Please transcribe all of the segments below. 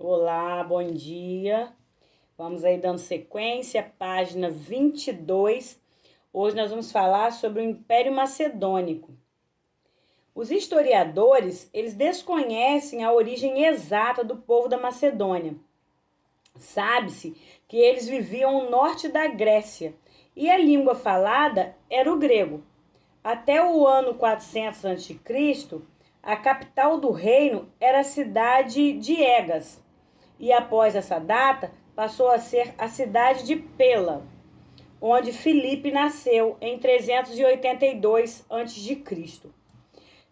Olá, bom dia. Vamos aí dando sequência, página 22. Hoje nós vamos falar sobre o Império Macedônico. Os historiadores, eles desconhecem a origem exata do povo da Macedônia. Sabe-se que eles viviam no norte da Grécia e a língua falada era o grego. Até o ano 400 a.C., a capital do reino era a cidade de Egas. E após essa data, passou a ser a cidade de Pela, onde Filipe nasceu em 382 a.C.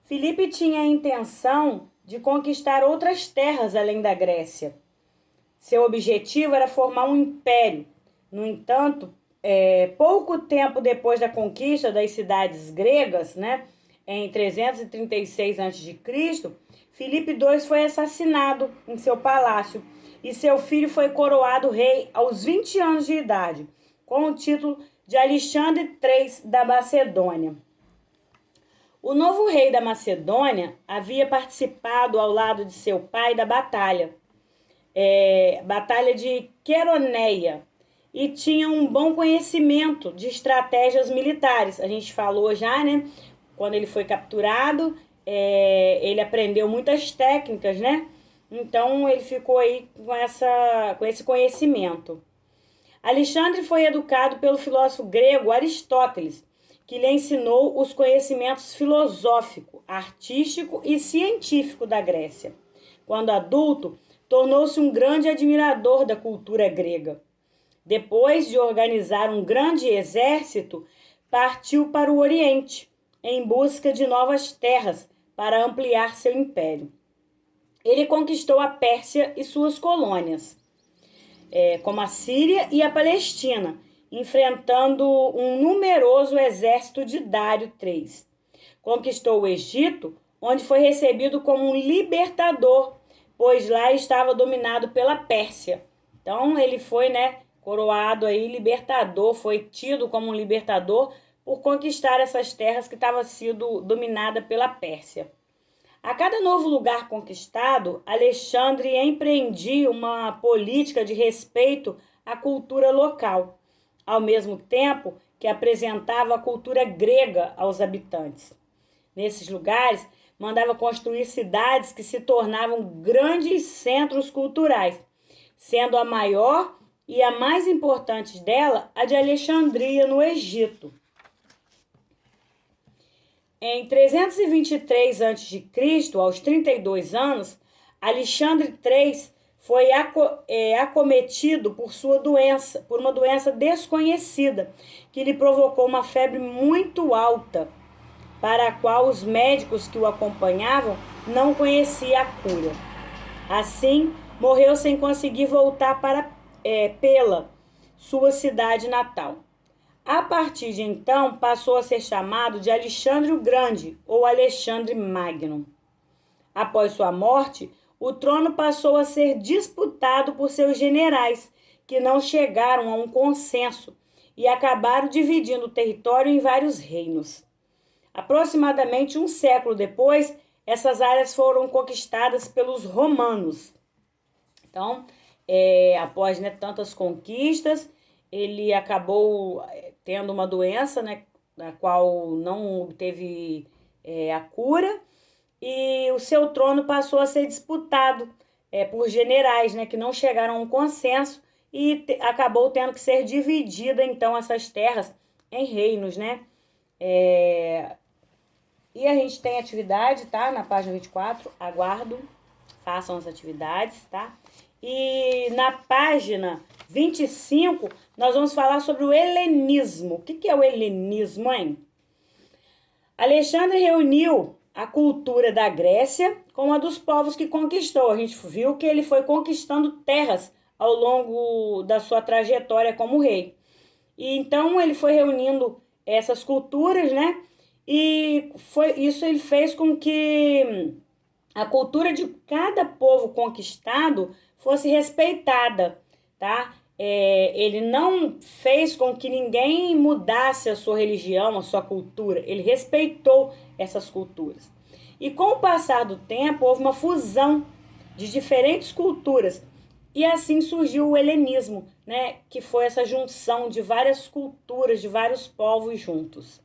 Filipe tinha a intenção de conquistar outras terras além da Grécia. Seu objetivo era formar um império. No entanto, pouco tempo depois da conquista das cidades gregas, em 336 a.C., Filipe II foi assassinado em seu palácio e seu filho foi coroado rei aos 20 anos de idade, com o título de Alexandre III da Macedônia. O novo rei da Macedônia havia participado ao lado de seu pai da batalha de Queroneia, e tinha um bom conhecimento de estratégias militares. A gente falou já, quando ele foi capturado, ele aprendeu muitas técnicas, Então, ele ficou aí com esse conhecimento. Alexandre foi educado pelo filósofo grego Aristóteles, que lhe ensinou os conhecimentos filosófico, artístico e científico da Grécia. Quando adulto, tornou-se um grande admirador da cultura grega. Depois de organizar um grande exército, partiu para o Oriente, em busca de novas terras para ampliar seu império. Ele conquistou a Pérsia e suas colônias, como a Síria e a Palestina, enfrentando um numeroso exército de Dário III. Conquistou o Egito, onde foi recebido como um libertador, pois lá estava dominado pela Pérsia. Então ele foi, coroado aí libertador, foi tido como um libertador por conquistar essas terras que estavam sendo dominadas pela Pérsia. A cada novo lugar conquistado, Alexandre empreendia uma política de respeito à cultura local, ao mesmo tempo que apresentava a cultura grega aos habitantes. Nesses lugares, mandava construir cidades que se tornavam grandes centros culturais, sendo a maior e a mais importante dela a de Alexandria, no Egito. Em 323 a.C., aos 32 anos, Alexandre III foi acometido por uma doença desconhecida, que lhe provocou uma febre muito alta, para a qual os médicos que o acompanhavam não conheciam a cura. Assim, morreu sem conseguir voltar para Pela, sua cidade natal. A partir de então, passou a ser chamado de Alexandre o Grande ou Alexandre Magno. Após sua morte, o trono passou a ser disputado por seus generais, que não chegaram a um consenso e acabaram dividindo o território em vários reinos. Aproximadamente um século depois, essas áreas foram conquistadas pelos romanos. Então, após tantas conquistas, ele acabou tendo uma doença, da qual não obteve a cura, e o seu trono passou a ser disputado por generais, que não chegaram a um consenso, e acabou tendo que ser dividida, então, essas terras em reinos, E a gente tem atividade, tá? Na página 24, aguardo, façam as atividades, tá? E na página 25, nós vamos falar sobre o helenismo. O que é o helenismo, hein? Alexandre reuniu a cultura da Grécia com a dos povos que conquistou. A gente viu que ele foi conquistando terras ao longo da sua trajetória como rei. E então ele foi reunindo essas culturas, E isso ele fez com que a cultura de cada povo conquistado fosse respeitada, tá? Ele não fez com que ninguém mudasse a sua religião, a sua cultura. Ele respeitou essas culturas. E com o passar do tempo, houve uma fusão de diferentes culturas. E assim surgiu o helenismo, né, que foi essa junção de várias culturas, de vários povos juntos.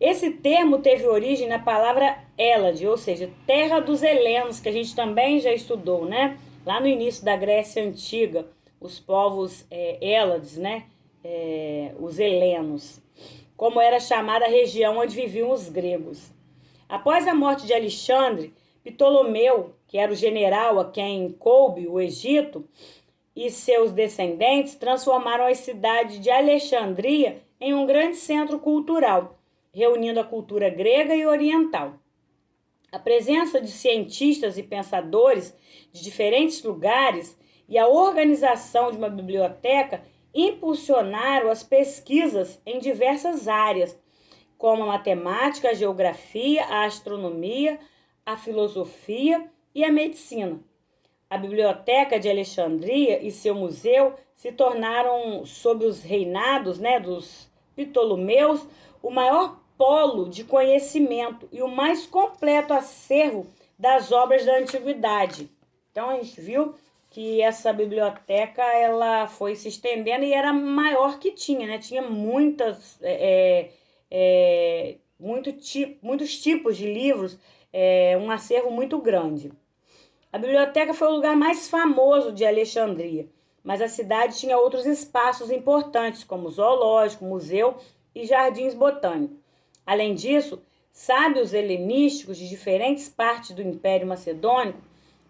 Esse termo teve origem na palavra Hélade, ou seja, terra dos helenos, que a gente também já estudou, né? Lá no início da Grécia Antiga, os povos Hélades, né? Os helenos, como era chamada a região onde viviam os gregos. Após a morte de Alexandre, Ptolomeu, que era o general a quem coube o Egito, e seus descendentes transformaram a cidade de Alexandria em um grande centro cultural, reunindo a cultura grega e oriental. A presença de cientistas e pensadores de diferentes lugares e a organização de uma biblioteca impulsionaram as pesquisas em diversas áreas, como a matemática, a geografia, a astronomia, a filosofia e a medicina. A Biblioteca de Alexandria e seu museu se tornaram, sob os reinados, né, dos Ptolomeus, o maior polo de conhecimento e o mais completo acervo das obras da antiguidade. Então a gente viu que essa biblioteca ela foi se estendendo e era maior que tinha, né? Tinha muitos tipos de livros, um acervo muito grande. A biblioteca foi o lugar mais famoso de Alexandria, mas a cidade tinha outros espaços importantes, como zoológico, museu e jardins botânicos. Além disso, sábios helenísticos de diferentes partes do Império Macedônico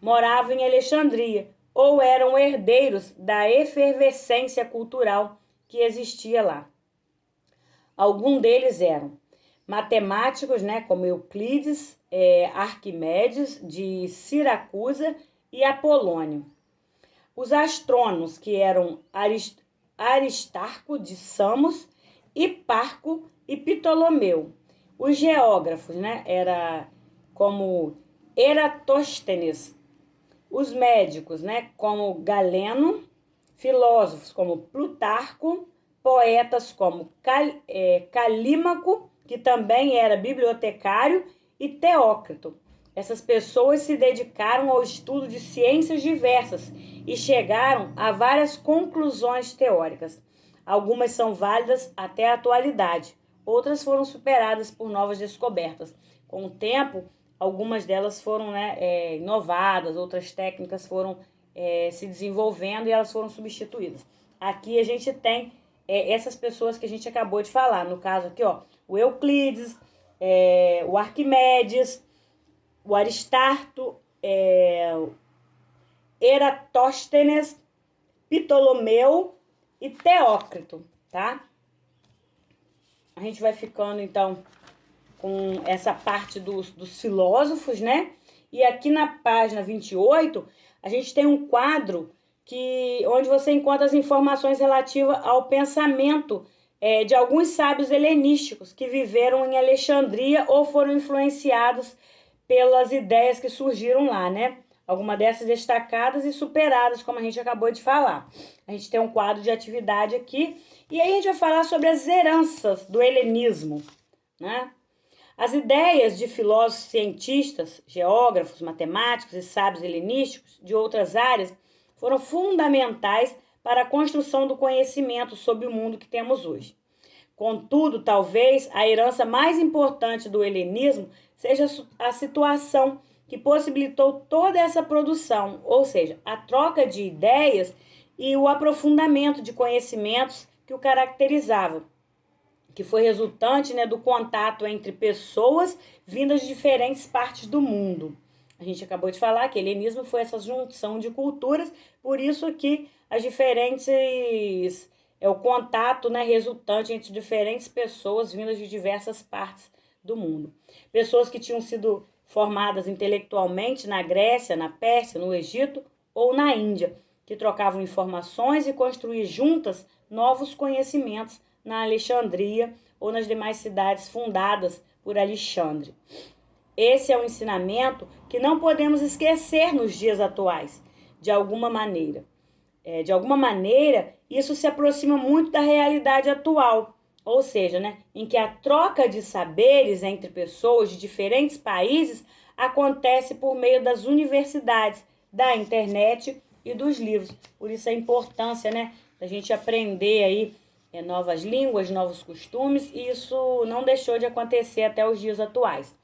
moravam em Alexandria ou eram herdeiros da efervescência cultural que existia lá. Alguns deles eram matemáticos, né, como Euclides, Arquimedes de Siracusa e Apolônio. Os astrônomos, que eram Aristarco de Samos, Hiparco e Ptolomeu. Os geógrafos, né, era como Eratóstenes. Os médicos, né, como Galeno, filósofos como Plutarco, poetas como Calímaco, que também era bibliotecário, e Teócrito. Essas pessoas se dedicaram ao estudo de ciências diversas e chegaram a várias conclusões teóricas. Algumas são válidas até a atualidade, outras foram superadas por novas descobertas. Com o tempo, algumas delas foram inovadas, outras técnicas foram se desenvolvendo e elas foram substituídas. Aqui a gente tem essas pessoas que a gente acabou de falar. No caso aqui, ó, o Euclides, o Arquimedes, o Aristarco, Eratóstenes, Ptolomeu e Teócrito, tá? A gente vai ficando, então, com essa parte dos filósofos, né? E aqui na página 28, a gente tem um quadro onde você encontra as informações relativas ao pensamento de alguns sábios helenísticos que viveram em Alexandria ou foram influenciados pelas ideias que surgiram lá, né? Algumas dessas destacadas e superadas, como a gente acabou de falar. A gente tem um quadro de atividade aqui, e aí a gente vai falar sobre as heranças do helenismo, né? As ideias de filósofos, cientistas, geógrafos, matemáticos e sábios helenísticos de outras áreas foram fundamentais para a construção do conhecimento sobre o mundo que temos hoje. Contudo, talvez a herança mais importante do helenismo seja a situação que possibilitou toda essa produção, ou seja, a troca de ideias e o aprofundamento de conhecimentos que o caracterizavam, que foi resultante, né, do contato entre pessoas vindas de diferentes partes do mundo. A gente acabou de falar que o helenismo foi essa junção de culturas, por isso que as diferentes o contato, né, resultante entre diferentes pessoas vindas de diversas partes do mundo. Pessoas que tinham sido formadas intelectualmente na Grécia, na Pérsia, no Egito ou na Índia, que trocavam informações e construíam juntas novos conhecimentos na Alexandria ou nas demais cidades fundadas por Alexandre. Esse é um ensinamento que não podemos esquecer nos dias atuais, de alguma maneira. De alguma maneira, isso se aproxima muito da realidade atual, ou seja, né, em que a troca de saberes entre pessoas de diferentes países acontece por meio das universidades, da internet e dos livros. Por isso a importância, né, da gente aprender aí novas línguas, novos costumes, e isso não deixou de acontecer até os dias atuais.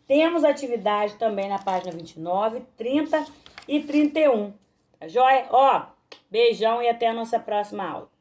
Temos atividade também na página 29, 30 e 31. Tá joia? Ó, beijão e até a nossa próxima aula.